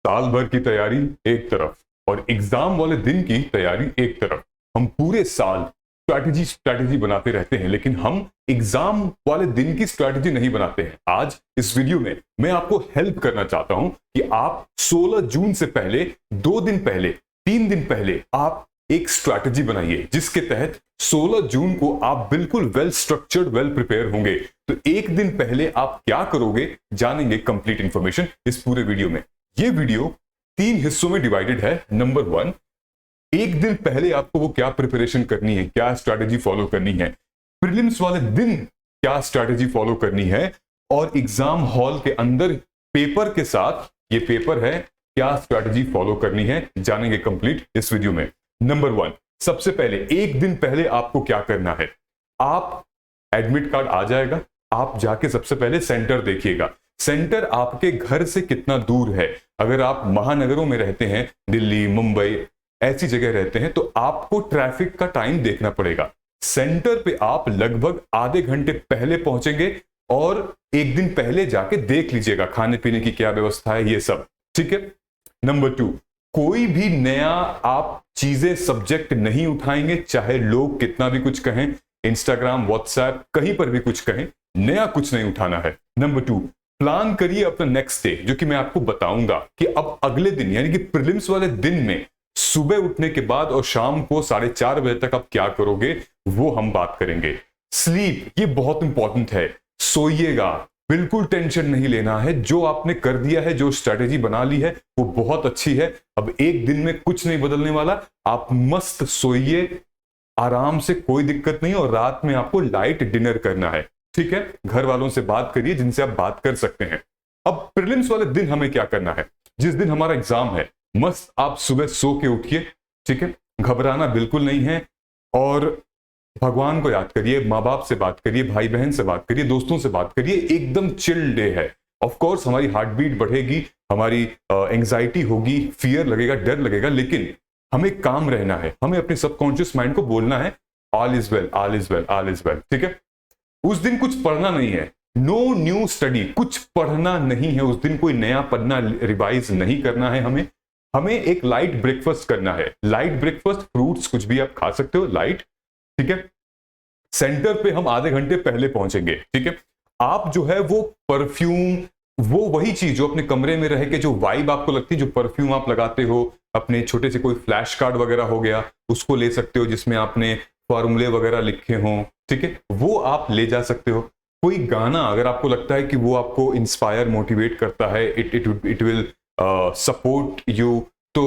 साल भर की तैयारी एक तरफ और एग्जाम वाले दिन की तैयारी एक तरफ। हम पूरे साल स्ट्रैटेजी बनाते रहते हैं, लेकिन हम एग्जाम वाले दिन की स्ट्रैटेजी नहीं बनाते हैं। आज इस वीडियो में मैं आपको हेल्प करना चाहता हूं कि आप 16 जून से पहले 2 दिन पहले 3 दिन पहले आप एक स्ट्रैटेजी बनाइए, जिसके तहत 16 जून को आप बिल्कुल वेल स्ट्रक्चर्ड, वेल प्रिपेयर होंगे। तो एक दिन पहले आप क्या करोगे, जानेंगे कंप्लीट इंफॉर्मेशन इस पूरे वीडियो में। ये वीडियो 3 हिस्सों में डिवाइडेड है। नंबर 1, एक दिन पहले आपको वो क्या प्रिपरेशन करनी है, क्या स्ट्रैटेजी फॉलो करनी है, प्रीलिम्स वाले दिन क्या स्ट्रैटेजी फॉलो करनी है, और एग्जाम हॉल के अंदर पेपर के साथ, ये पेपर है, क्या स्ट्रैटेजी फॉलो करनी है, जानेंगे कंप्लीट इस वीडियो में। नंबर 1, सबसे पहले एक दिन पहले आपको क्या करना है। आप एडमिट कार्ड आ जाएगा, आप जाके सबसे पहले सेंटर देखिएगा। सेंटर आपके घर से कितना दूर है। अगर आप महानगरों में रहते हैं, दिल्ली, मुंबई, ऐसी जगह रहते हैं, तो आपको ट्रैफिक का टाइम देखना पड़ेगा। सेंटर पे आप लगभग आधे घंटे पहले पहुंचेंगे और एक दिन पहले जाके देख लीजिएगा खाने पीने की क्या व्यवस्था है, ये सब, ठीक है। नंबर 2, कोई भी नया आप चीजें, सब्जेक्ट नहीं उठाएंगे, चाहे लोग कितना भी कुछ कहें, इंस्टाग्राम, व्हाट्सएप, कहीं पर भी कुछ कहें, नया कुछ नहीं उठाना है। नंबर 2, प्लान करिए अपना नेक्स्ट डे, जो कि मैं आपको बताऊंगा कि अब अगले दिन यानी कि प्रीलिम्स वाले दिन में सुबह उठने के बाद और शाम को 4:30 बजे तक आप क्या करोगे, वो हम बात करेंगे। स्लीप, ये बहुत इंपॉर्टेंट है। सोइएगा, बिल्कुल टेंशन नहीं लेना है। जो आपने कर दिया है, जो स्ट्रैटेजी बना ली है, वो बहुत अच्छी है। अब एक दिन में कुछ नहीं बदलने वाला। आप मस्त सोइए आराम से, कोई दिक्कत नहीं। और रात में आपको लाइट डिनर करना है, ठीक है। घर वालों से बात करिए जिनसे आप बात कर सकते हैं। अब प्रीलिम्स वाले दिन हमें क्या करना है, जिस दिन हमारा एग्जाम है, मस्त आप सुबह सो के उठिए, ठीक है। घबराना बिल्कुल नहीं है। और भगवान को याद करिए, माँ बाप से बात करिए, भाई बहन से बात करिए, दोस्तों से बात करिए। एकदम चिल डे है। ऑफ कोर्स हमारी हार्ट बीट बढ़ेगी, हमारी एंजाइटी होगी, फियर लगेगा, डर लगेगा, लेकिन हमें काम रहना है। हमें अपने सबकॉन्शियस माइंड को बोलना है all is well, all is well, all is well, ठीक है। उस दिन कुछ पढ़ना नहीं है, नो न्यू स्टडी, कुछ पढ़ना नहीं है उस दिन। कोई नया पन्ना रिवाइज नहीं करना है। हमें एक लाइट ब्रेकफास्ट करना है। लाइट ब्रेकफास्ट, फ्रूट्स, कुछ भी आप खा सकते हो, लाइट, ठीक है। सेंटर पे हम आधे घंटे पहले पहुंचेंगे, ठीक है। आप जो है वो परफ्यूम, वो वही चीज जो अपने कमरे में रह के जो वाइब आपको लगती है, जो परफ्यूम आप लगाते हो, अपने छोटे से कोई फ्लैश कार्ड वगैरह हो गया, उसको ले सकते हो जिसमें आपने फॉर्मूले वगैरह लिखे हों, ठीक है, वो आप ले जा सकते हो। कोई गाना अगर आपको लगता है कि वो आपको इंस्पायर, मोटिवेट करता है, इट विल सपोर्ट यू, तो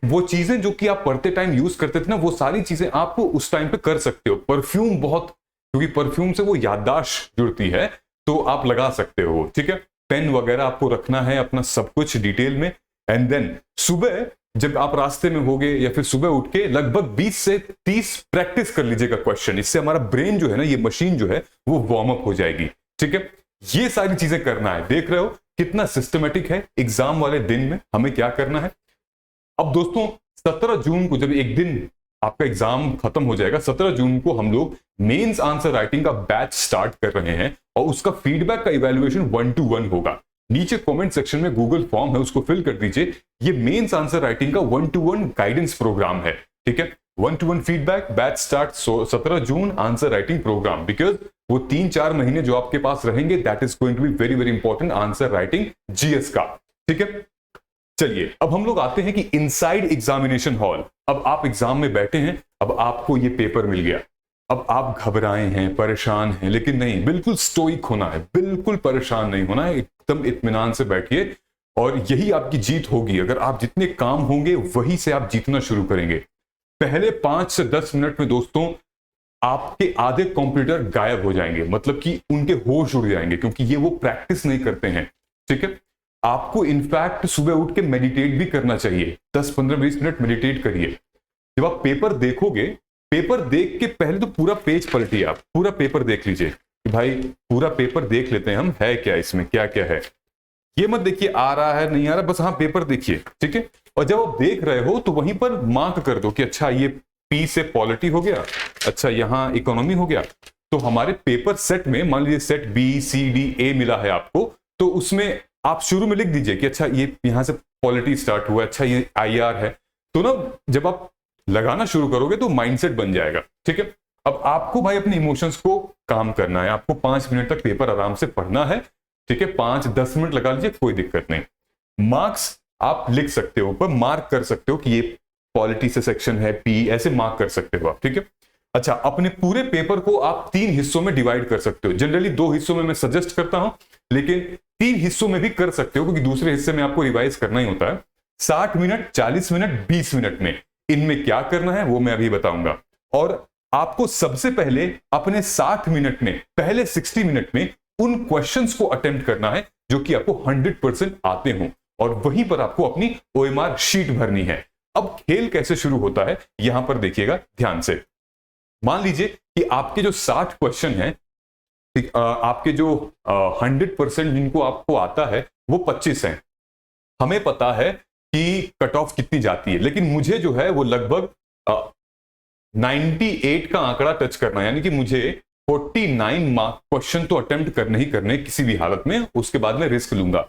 वो चीजें जो कि आप पढ़ते टाइम यूज करते थे ना, वो सारी चीजें आप उस टाइम पे कर सकते हो। परफ्यूम बहुत, क्योंकि परफ्यूम से वो याददाश्त जुड़ती है, तो आप लगा सकते हो, ठीक है। पेन वगैरह आपको रखना है, अपना सब कुछ डिटेल में। एंड देन सुबह जब आप रास्ते में होगे या फिर सुबह उठ के लगभग 20 से 30 प्रैक्टिस कर लीजिएगा क्वेश्चन। इससे हमारा ब्रेन जो है ना, ये मशीन जो है, वो वार्म अप हो जाएगी, ठीक है। ये सारी चीजें करना है। देख रहे हो कितना सिस्टमेटिक है। एग्जाम वाले दिन में हमें क्या करना है। अब दोस्तों 17 जून को जब एक दिन आपका एग्जाम खत्म हो जाएगा, 17 जून को हम लोग मेंस आंसर राइटिंग का बैच स्टार्ट कर रहे हैं और उसका फीडबैक का इवैल्यूएशन 1-to-1 होगा। नीचे कमेंट सेक्शन में गूगल फॉर्म है, उसको फिल कर दीजिए। ये मेंस आंसर राइटिंग का 1-to-1 गाइडेंस प्रोग्राम है, ठीक है। 1-to-1 feedback, batch start 17 June, answer writing program. Because वो 3-4 महीने जो आपके पास रहेंगे, that is going to be very very important, answer writing GS का, ठीक है। चलिए अब हम लोग आते हैं कि इनसाइड एग्जामिनेशन हॉल। अब आप एग्जाम में बैठे हैं, अब आपको ये पेपर मिल गया। अब आप घबराए हैं, परेशान हैं, लेकिन नहीं, बिल्कुल स्टोइक होना है, बिल्कुल परेशान नहीं होना है। एकदम इत्मीनान से बैठिए और यही आपकी जीत होगी। अगर आप जितने काम होंगे वही से आप जीतना शुरू करेंगे। पहले 5 से 10 मिनट में दोस्तों आपके आधे कंप्यूटर गायब हो जाएंगे, मतलब कि उनके होश उड़ जाएंगे, क्योंकि ये वो प्रैक्टिस नहीं करते हैं, ठीक है। आपको इनफैक्ट सुबह उठ के मेडिटेट भी करना चाहिए। 10-15-20 मिनट मेडिटेट करिए। जब आप पेपर देखोगे, पेपर देख के पहले तो पूरा पेज पलटिए, आप पूरा पेपर देख लीजिए कि भाई पूरा पेपर देख लेते हैं हम, है क्या इसमें, क्या क्या है। ये मत देखिए आ रहा है नहीं आ रहा, बस हाँ पेपर देखिए, ठीक है। और जब आप देख रहे हो तो वहीं पर मार्क कर दो कि अच्छा ये पी से पॉलिटी हो गया, अच्छा यहां इकोनॉमी हो गया। तो हमारे पेपर सेट में मान लीजिए set B C D A मिला है आपको, तो उसमें आप शुरू में लिख दीजिए कि अच्छा ये यहां से पॉलिटी स्टार्ट हुआ, अच्छा ये IR है, तो ना जब आप लगाना शुरू करोगे तो माइंडसेट बन जाएगा। ठीक है, अब आपको भाई अपने इमोशंस को काम करना है, आपको 5 मिनट तक पेपर आराम से पढ़ना है। ठीक है, 5-10 मिनट लगा लीजिए, कोई दिक्कत नहीं। मार्क्स आप लिख सकते हो, पर मार्क कर सकते हो कि ये पॉलिटी से सेक्शन है, P, ऐसे मार्क कर सकते हो आप। ठीक है, अच्छा, अपने पूरे पेपर को आप 3 हिस्सों में डिवाइड कर सकते हो। जनरली 2 हिस्सों में मैं सजेस्ट करता हूं, लेकिन 3 हिस्सों में भी कर सकते हो, क्योंकि दूसरे हिस्से में आपको रिवाइज करना ही होता है। 60 मिनट, 40 मिनट, 20 मिनट में इनमें क्या करना है वो मैं अभी बताऊंगा। और आपको सबसे पहले अपने 60 मिनट में, पहले 60 मिनट में उन क्वेश्चंस को अटेम्प्ट करना है जो कि आपको 100% आते हों, और वहीं पर आपको अपनी OMR शीट भरनी है। अब खेल कैसे शुरू होता है यहां पर देखिएगा ध्यान से। मान लीजिए कि आपके जो 60 क्वेश्चन हैं, आपके जो 100% जिनको आपको आता है वो 25 हैं। हमें पता है कि कट ऑफ कितनी जाती है, लेकिन मुझे जो है वो लगभग 98 का आंकड़ा टच करना है, यानी कि मुझे 49 मार्क क्वेश्चन तो अटेम्प्ट करने ही करने किसी भी हालत में, उसके बाद में रिस्क लूंगा।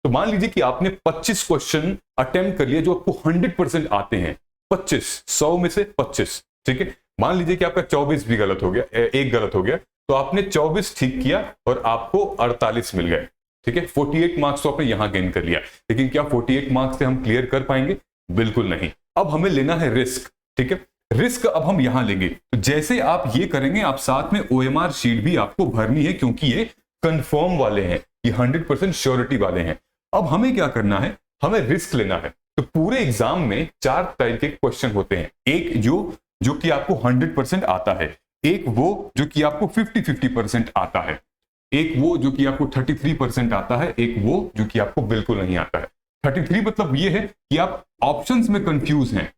तो मान लीजिए कि आपने 25 क्वेश्चन अटेम्प्ट कर लिए जो आपको 100% आते हैं, 25, 100 में से 25। ठीक है, मान लीजिए कि आपका 24 भी गलत हो गया, एक गलत हो गया, तो आपने 24 ठीक किया और आपको 48 मिल गए। ठीक है, 48 मार्क्स तो आपने यहां गेन कर लिया, लेकिन क्या 48 मार्क्स से हम क्लियर कर पाएंगे? बिल्कुल नहीं। अब हमें लेना है रिस्क। ठीक है, रिस्क अब हम यहां लेंगे। तो जैसे आप ये करेंगे, आप साथ में OMR शीट भी आपको भरनी है, क्योंकि ये कंफर्म वाले हैं, ये 100% श्योरिटी वाले हैं। अब हमें क्या करना है, हमें रिस्क लेना है। तो पूरे एग्जाम में 4 टाइप के क्वेश्चन होते हैं। एक जो कि आपको 100% आता है, एक वो जो कि आपको 50-50% आता है, एक वो जो कि आपको 33% आता है, एक वो जो कि आपको बिल्कुल नहीं आता है। 33 मतलब ये है कि आप ऑप्शंस में कंफ्यूज हैं।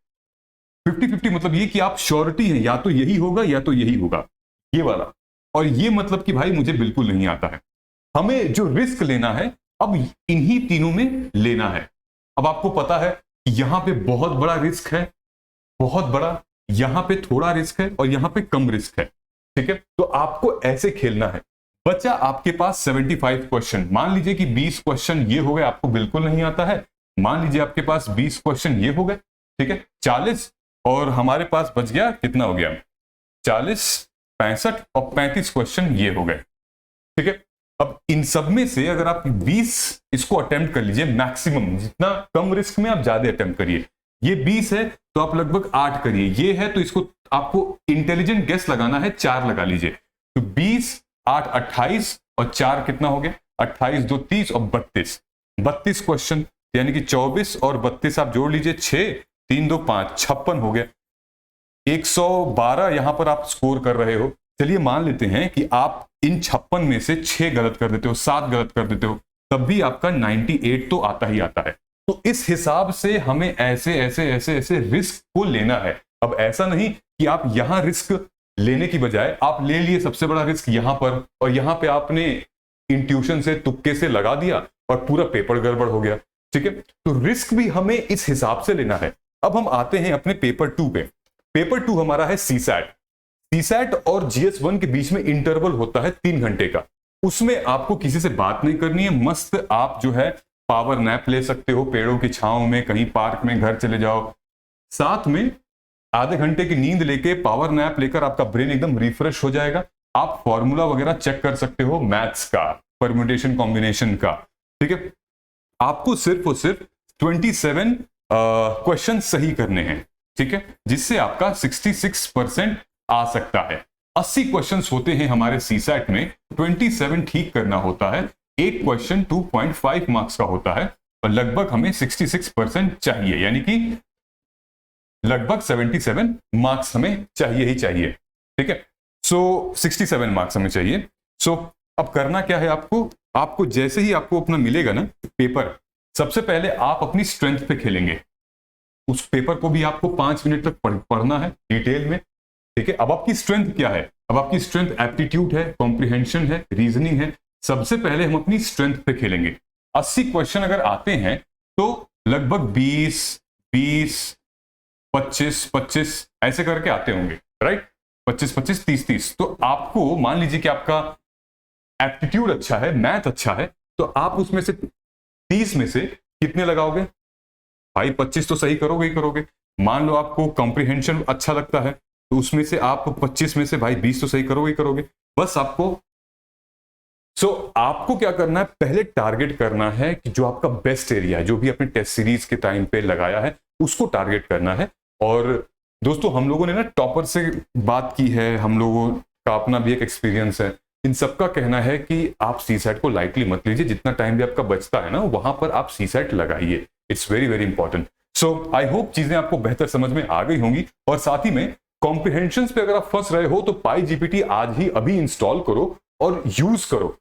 50-50 मतलब ये कि आप श्योरिटी है, या तो यही होगा या तो यही होगा, ये वाला। और ये मतलब कि भाई मुझे बिल्कुल नहीं आता है। हमें जो रिस्क लेना है अब इन्हीं तीनों में लेना है। अब आपको पता है कि यहां पे बहुत बड़ा रिस्क है, बहुत बड़ा, यहां पे थोड़ा रिस्क है और यहां पे कम रिस्क है। ठीक है, तो आपको ऐसे खेलना है। बच्चा आपके पास 75 क्वेश्चन, मान लीजिए कि 20 क्वेश्चन ये हो गए, आपको बिल्कुल नहीं आता है। मान लीजिए आपके पास 20 क्वेश्चन ये हो गए। ठीक है, 40, और हमारे पास बच गया, कितना हो गया, 40, 65 और 35 क्वेश्चन ये हो गए। ठीक है, अब इन सब में से अगर आप 20 इसको अटेम्प्ट कर लीजिए, मैक्सिमम, जितना कम रिस्क में आप ज्यादा अटेम्प्ट करिए। ये 20 है तो आप लगभग 8 करिए, ये है तो इसको आपको इंटेलिजेंट गेस लगाना है, 4 लगा लीजिए। तो 20, 8, 28 और 4 कितना हो गया, 28, 2, 30 और 32 क्वेश्चन, यानी कि 24 और 32 आप जोड़ लीजिए, 6, 3, 2, 5, 56 हो गया। 112 यहां पर आप स्कोर कर रहे हो। चलिए मान लेते हैं कि आप इन 56 में से 6 गलत कर देते हो, 7 गलत कर देते हो, तब भी आपका 98 तो आता ही आता है। तो इस हिसाब से हमें ऐसे ऐसे ऐसे ऐसे रिस्क को लेना है। अब ऐसा नहीं कि आप यहां रिस्क लेने की बजाय आप ले लिए सबसे बड़ा रिस्क यहां पर, और यहां पे आपने इंट्यूशन से, तुक्के से लगा दिया और पूरा पेपर गड़बड़ हो गया। ठीक है, तो रिस्क भी हमें इस हिसाब से लेना है। अब हम आते हैं अपने पेपर 2 पे। पेपर 2 हमारा है CSAT और GS1 के बीच में इंटरवल होता है 3 घंटे का। उसमें आपको किसी से बात नहीं करनी है, मस्त आप जो है पावर नैप ले सकते हो, पेड़ों की छांव में, कहीं पार्क में, घर चले जाओ, साथ में आधे घंटे की नींद लेके, पावर नैप लेकर आपका ब्रेन एकदम रिफ्रेश हो जाएगा। आप फॉर्मूला वगैरह चेक कर सकते हो, मैथ्स का, परम्यूटेशन कॉम्बिनेशन का। ठीक है, आपको सिर्फ और सिर्फ 27 क्वेश्चन सही करने हैं। ठीक है, जिससे आपका 66% आ सकता है। 80 क्वेश्चंस होते हैं हमारे CSAT में, 27 ठीक करना होता है। एक क्वेश्चन 2.5 मार्क्स का होता है और लगभग हमें 66% चाहिए, यानी कि लगभग 77 मार्क्स हमें चाहिए ही चाहिए। ठीक है, सो 67 मार्क्स हमें चाहिए। सो अब करना क्या है आपको जैसे ही आपको अपना मिलेगा ना पेपर, सबसे पहले आप अपनी स्ट्रेंथ पे खेलेंगे। उस पेपर को भी आपको 5 मिनट तक पढ़ना है डिटेल में। ठीक है, अब आपकी स्ट्रेंथ क्या है? अब आपकी स्ट्रेंथ एप्टीट्यूड है, कॉम्प्रिहेंशन है, रीजनिंग है। सबसे पहले हम अपनी स्ट्रेंथ पे खेलेंगे। 80 क्वेश्चन अगर आते हैं तो लगभग 20, 25 ऐसे करके आते होंगे, राइट? 25, 30। तो आपको मान लीजिए कि आपका एप्टीट्यूड अच्छा है, मैथ अच्छा है, तो आप उसमें से 30 में से कितने लगाओगे? भाई 25 तो सही करोगे ही करोगे। मान लो आपको कॉम्प्रिहेंशन अच्छा लगता है तो उसमें से आप 25 में से भाई 20 तो सही करोगे ही करोगे। बस आपको आपको क्या करना है, पहले टारगेट करना है कि जो आपका बेस्ट एरिया है, जो भी अपने टेस्ट सीरीज के टाइम पे लगाया है उसको टारगेट करना है। और दोस्तों हम लोगों ने ना टॉपर से बात की है, हम लोगों का अपना भी एक एक्सपीरियंस है। इन सबका कहना है कि आप सीसैट को लाइटली मत लीजिए, जितना टाइम भी आपका बचता है ना वहां पर आप सीसैट लगाइए। It's very very important. So I hope चीजें आपको बेहतर समझ में आ गई होंगी। और साथ ही में कॉम्प्रिहेंशन पे अगर आप फंस रहे हो तो PyGPT आज ही अभी इंस्टॉल करो और यूज करो,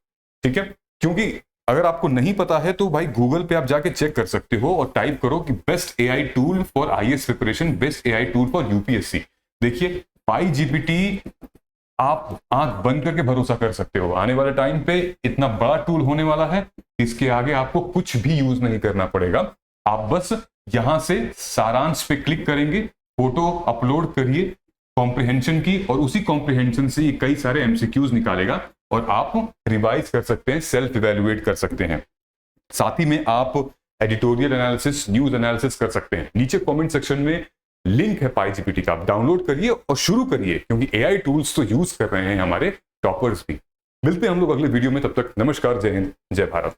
ठीक है। क्योंकि अगर आपको नहीं पता है तो भाई गूगल पे आप जाके चेक कर सकते हो और टाइप करो कि best AI tool for IAS preparation, best AI tool for UPSC. देखिए PyGPT आप आंख बंद करके भरोसा कर सकते हो, आने वाले टाइम पे इतना बड़ा टूल होने वाला है, इसके आगे आपको कुछ भी यूज नहीं करना पड़ेगा। आप बस यहां से सारांश पे क्लिक करेंगे, फोटो अपलोड करिए कॉम्प्रिहेंशन की, और उसी कॉम्प्रिहेंशन से ये कई सारे एमसीक्यूज निकालेगा और आप रिवाइज कर सकते हैं, सेल्फ इवेल्युएट कर सकते हैं। साथ ही में आप एडिटोरियल एनालिसिस, न्यूज एनालिसिस कर सकते हैं। नीचे कमेंट सेक्शन में लिंक है PyGPT का, आप डाउनलोड करिए और शुरू करिए, क्योंकि एआई टूल्स तो यूज कर रहे हैं हमारे टॉपर्स भी। मिलते हैं हम लोग अगले वीडियो में, तब तक नमस्कार, जय हिंद, जय भारत।